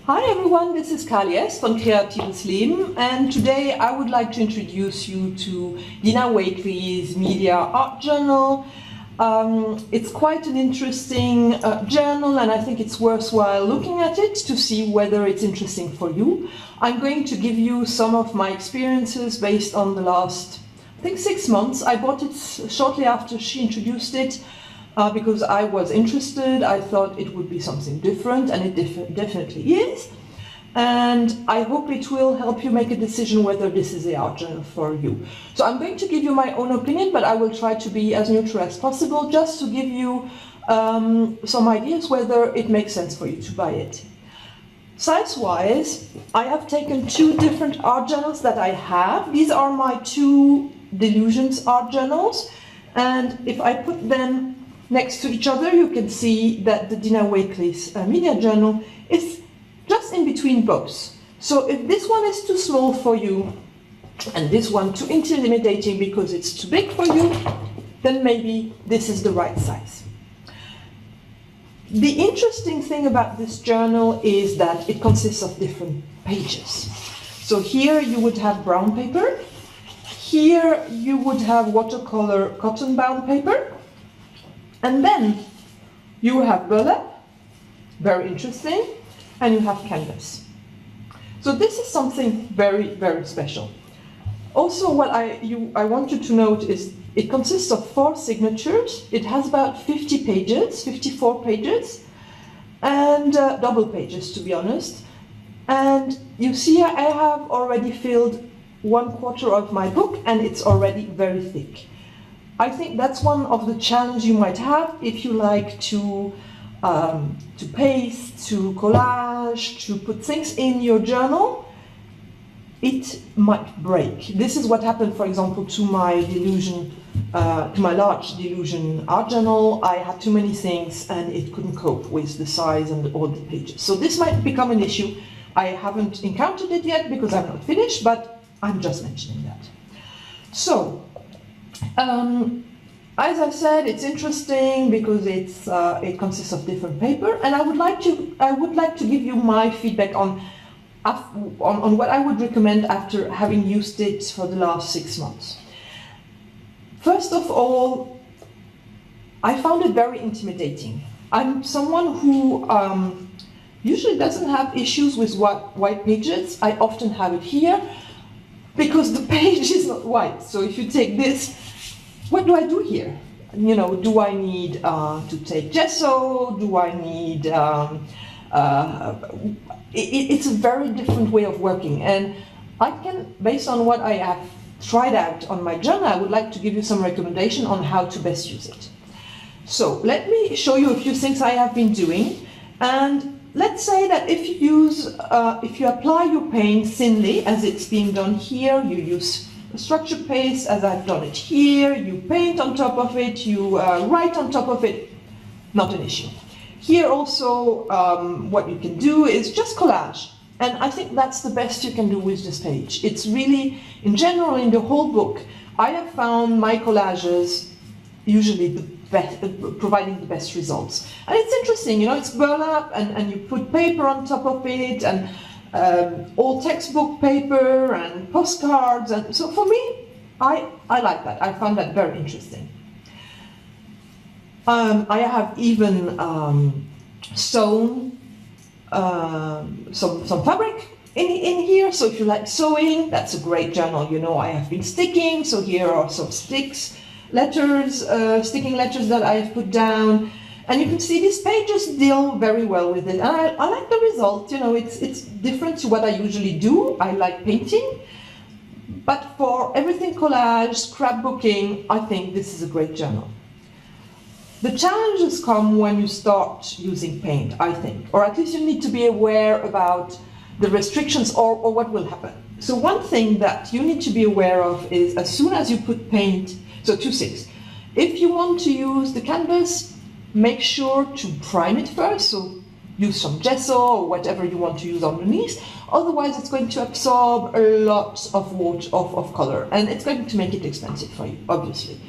Hi everyone, this is Kali S. von Kreatives Leben, and today I would like to introduce you to Dina Wakley's Media Art Journal. It's quite an interesting journal, and I think it's worthwhile looking at it to see whether it's interesting for you. I'm going to give you some of my experiences based on the last, I think, 6 months. I bought it shortly after she introduced it. Because I was interested. I thought it would be something different, and it definitely is. And I hope it will help you make a decision whether this is the art journal for you. So I'm going to give you my own opinion, but I will try to be as neutral as possible, just to give you some ideas whether it makes sense for you to buy it. Size-wise, I have taken 2 different art journals that I have. These are my 2 Delusions art journals, and if I put them next to each other, you can see that the Dina Wakley's Media Journal is just in between both. So if this one is too small for you and this one too intimidating because it's too big for you, then maybe this is the right size. The interesting thing about this journal is that it consists of different pages. So here you would have brown paper, here you would have watercolor cotton bound paper, and then you have burlap, very interesting, and you have canvas. So this is something very, very special. Also, what I want you to note is it consists of 4 signatures. It has about 50 pages, 54 pages, and double pages, to be honest. And you see I have already filled 1/4 of my book, and it's already very thick. I think that's one of the challenges you might have if you like to paste, to collage, to put things in your journal. It might break. This is what happened, for example, to my large Delusion art journal. I had too many things and it couldn't cope with the size and all the pages. So this might become an issue. I haven't encountered it yet because I'm not finished, but I'm just mentioning that. So, as I said, it's interesting because it consists of different paper, and I would like to give you my feedback on what I would recommend after having used it for the last 6 months. First of all, I found it very intimidating. I'm someone who usually doesn't have issues with white pages. I often have it here because the page is not white. So if you take this, what do I do here? You know, do I need to take gesso? Do I need... it's a very different way of working. And I can, based on what I have tried out on my journal, I would like to give you some recommendation on how to best use it. So let me show you a few things I have been doing. And let's say that if you apply your paint thinly, as it's being done here, you use structure paste, as I've done it here, you paint on top of it, you write on top of it, not an issue. Here also, what you can do is just collage, and I think that's the best you can do with this page. It's really, in general, in the whole book, I have found my collages usually the best, providing the best results. And it's interesting, you know, it's burlap, and you put paper on top of it, and old textbook paper and postcards, and so for me, I like that. I found that very interesting. I have even sewn some fabric in here, so if you like sewing, that's a great journal. You know, I have been sticking, so here are some sticking letters that I have put down. And you can see these pages deal very well with it, and I like the result. You know, it's different to what I usually do. I like painting, but for everything collage, scrapbooking, I think this is a great journal. The challenges come when you start using paint, I think, or at least you need to be aware about the restrictions or what will happen. So one thing that you need to be aware of is as soon as you put paint, so 2 things. If you want to use the canvas, make sure to prime it first, so use some gesso or whatever you want to use underneath. Otherwise, it's going to absorb a lot of water, of color, and it's going to make it expensive for you, obviously.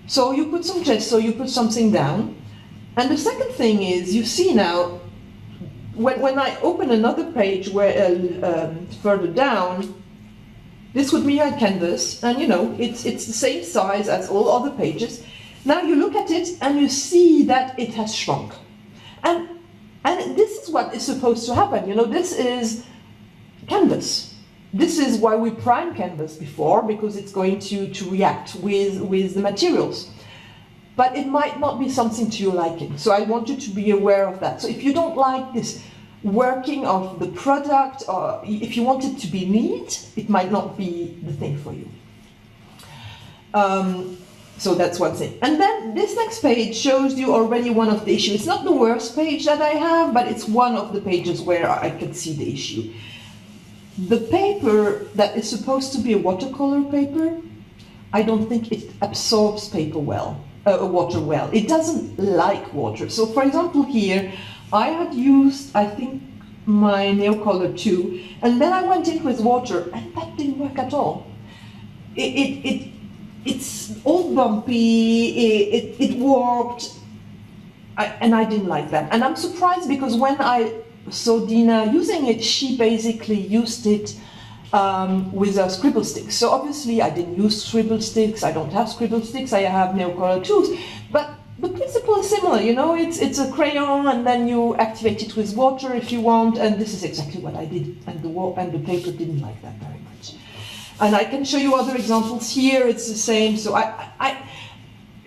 So you put some gesso, you put something down. And the second thing is, you see now, when I open another page where further down, this would be my canvas, and you know, it's the same size as all other pages. Now you look at it and you see that it has shrunk. And this is what is supposed to happen. You know, this is canvas. This is why we prime canvas before, because it's going to react with the materials. But it might not be something to your liking. So I want you to be aware of that. So if you don't like this working of the product, or if you want it to be neat, it might not be the thing for you. So that's one thing. And then this next page shows you already one of the issues. It's not the worst page that I have, but it's one of the pages where I can see the issue. The paper that is supposed to be a watercolor paper, I don't think it absorbs paper well, water well. It doesn't like water. So for example here, I had used, I think, my nail color too, and then I went in with water, and that didn't work at all. It's all bumpy, it warped, and I didn't like that. And I'm surprised because when I saw Dina using it, she basically used it with a scribble stick. So obviously I didn't use scribble sticks, I don't have scribble sticks, I have nail color tools, but the principle is similar, you know, it's a crayon and then you activate it with water if you want, and this is exactly what I did, and the paper didn't like that very much. And I can show you other examples here, it's the same, so I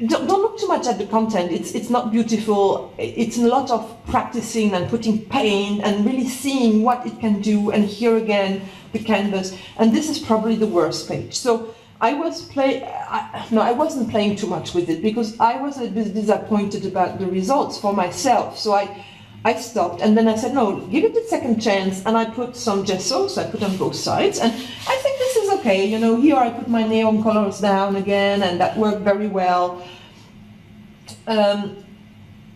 don't look too much at the content, it's not beautiful, it's a lot of practicing and putting paint and really seeing what it can do, and here again, the canvas, and this is probably the worst page. So I wasn't playing too much with it because I was a bit disappointed about the results for myself. So I stopped, and then I said, no, give it a second chance, and I put some gesso, so I put on both sides, and I think this is okay. You know, here I put my neon colors down again, and that worked very well.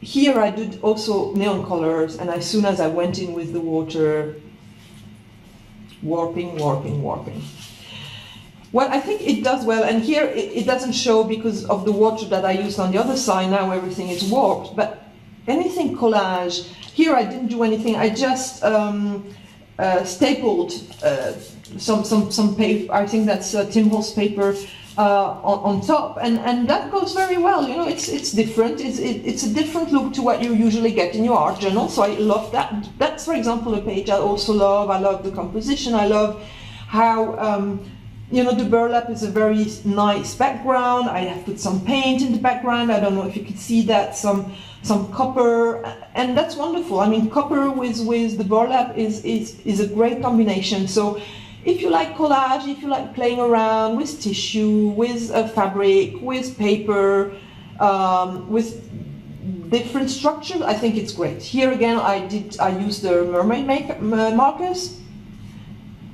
Here I did also neon colors, and as soon as I went in with the water, warping. Well, I think it does well, and here it doesn't show because of the water that I used on the other side. Now everything is warped, but anything collage, here I didn't do anything, I just stapled some paper, I think that's Tim Holtz paper, on top, and that goes very well, you know, it's different, it's a different look to what you usually get in your art journal, so I love that. That's, for example, a page I also love. I love the composition, I love how, you know, the burlap is a very nice background. I have put some paint in the background. I don't know if you can see that, some copper, and that's wonderful. I mean, copper with the burlap is a great combination. So if you like collage, if you like playing around with tissue, with fabric, with paper, with different structures, I think it's great. Here again, I used the mermaid markers.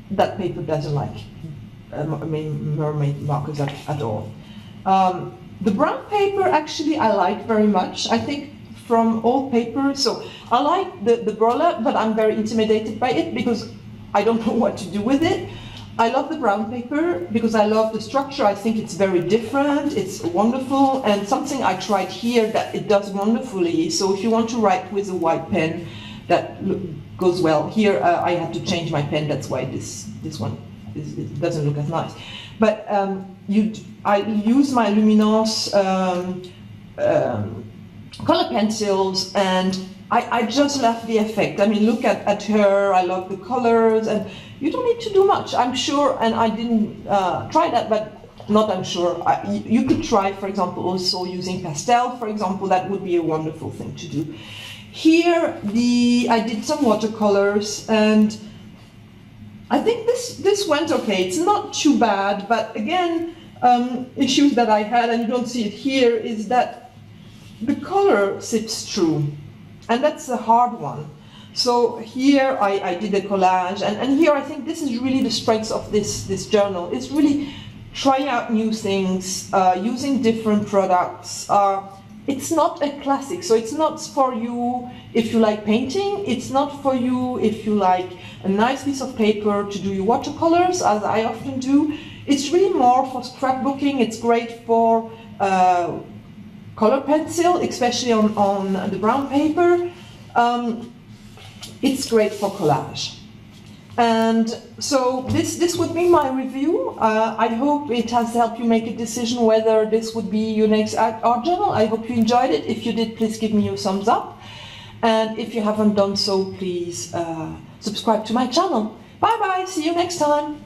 That paper doesn't like mermaid markers at all. The brown paper actually I like very much. I think from all paper, so I like the burlap, but I'm very intimidated by it because I don't know what to do with it. I love the brown paper because I love the structure. I think it's very different, it's wonderful, and something I tried here that it does wonderfully. So if you want to write with a white pen, that goes well. Here I had to change my pen, that's why this one it doesn't look as nice. But I use my Luminance color pencils, and I just love the effect. I mean, look at her, I love the colors, and you don't need to do much, I'm sure, and I didn't try that, but not I'm sure. You could try, for example, also using pastel, for example, that would be a wonderful thing to do. Here, I did some watercolors, and I think this went okay. It's not too bad, but again, issues that I had, and you don't see it here, is that the color seeps through, and that's a hard one. So here I did a collage, and here I think this is really the strength of this journal. It's really trying out new things, using different products. It's not a classic, so it's not for you if you like painting, it's not for you if you like a nice piece of paper to do your watercolors, as I often do. It's really more for scrapbooking. It's great for color pencil, especially on the brown paper. It's great for collage. And so this would be my review. I hope it has helped you make a decision whether this would be your next art journal. I hope you enjoyed it. If you did, please give me a thumbs up. And if you haven't done so, please subscribe to my channel. Bye bye, see you next time.